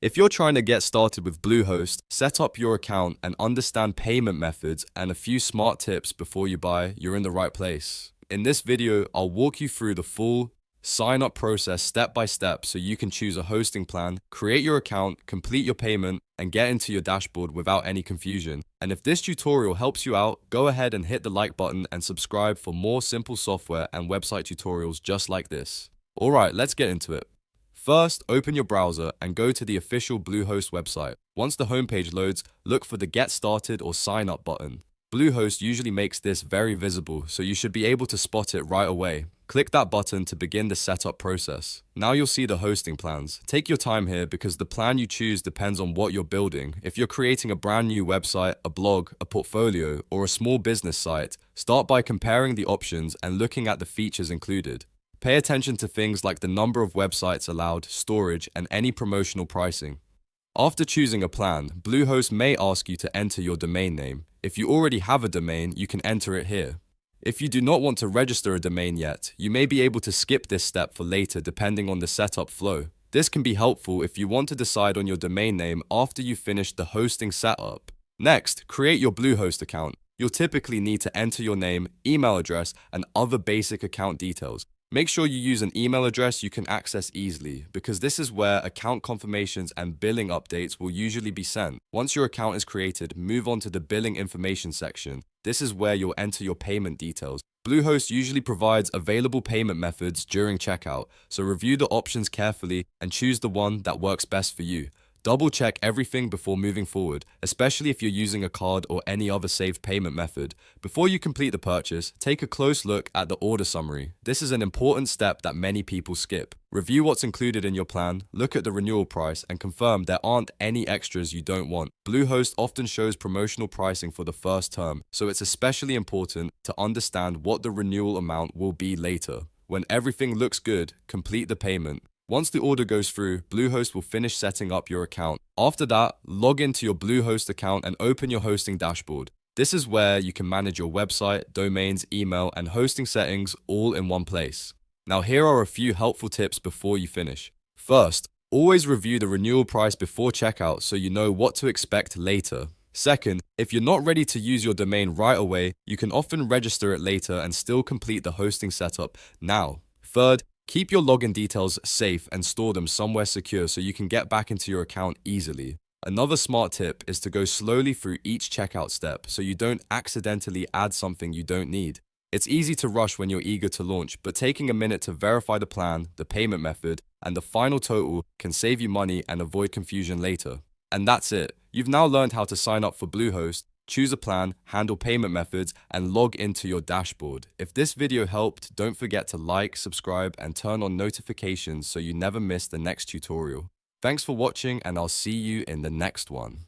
If you're trying to get started with Bluehost, set up your account and understand payment methods and a few smart tips before you buy, you're in the right place. In this video, I'll walk you through the full sign up process step by step so you can choose a hosting plan, create your account, complete your payment, and get into your dashboard without any confusion. And if this tutorial helps you out, go ahead and hit the like button and subscribe for more simple software and website tutorials just like this. Alright, let's get into it. First, open your browser and go to the official Bluehost website. Once the homepage loads, look for the Get Started or Sign Up button. Bluehost usually makes this very visible, so you should be able to spot it right away. Click that button to begin the setup process. Now you'll see the hosting plans. Take your time here because the plan you choose depends on what you're building. If you're creating a brand new website, a blog, a portfolio, or a small business site, start by comparing the options and looking at the features included. Pay attention to things like the number of websites allowed, storage, and any promotional pricing. After choosing a plan, Bluehost may ask you to enter your domain name. If you already have a domain, you can enter it here. If you do not want to register a domain yet, you may be able to skip this step for later depending on the setup flow. This can be helpful if you want to decide on your domain name after you finish the hosting setup. Next, create your Bluehost account. You'll typically need to enter your name, email address, and other basic account details. Make sure you use an email address you can access easily, because this is where account confirmations and billing updates will usually be sent. Once your account is created, move on to the billing information section. This is where you'll enter your payment details. Bluehost usually provides available payment methods during checkout, so review the options carefully and choose the one that works best for you. Double check everything before moving forward, especially if you're using a card or any other saved payment method. Before you complete the purchase, take a close look at the order summary. This is an important step that many people skip. Review what's included in your plan, look at the renewal price, and confirm there aren't any extras you don't want. Bluehost often shows promotional pricing for the first term, so it's especially important to understand what the renewal amount will be later. When everything looks good, complete the payment. Once the order goes through, Bluehost will finish setting up your account. After that, log into your Bluehost account and open your hosting dashboard. This is where you can manage your website, domains, email, and hosting settings all in one place. Now here are a few helpful tips before you finish. First, always review the renewal price before checkout so you know what to expect later. Second, if you're not ready to use your domain right away, you can often register it later and still complete the hosting setup now. Third, keep your login details safe and store them somewhere secure so you can get back into your account easily. Another smart tip is to go slowly through each checkout step so you don't accidentally add something you don't need. It's easy to rush when you're eager to launch, but taking a minute to verify the plan, the payment method, and the final total can save you money and avoid confusion later. And that's it. You've now learned how to sign up for Bluehost, choose a plan, handle payment methods, and log into your dashboard. If this video helped, don't forget to like, subscribe, and turn on notifications so you never miss the next tutorial. Thanks for watching, and I'll see you in the next one.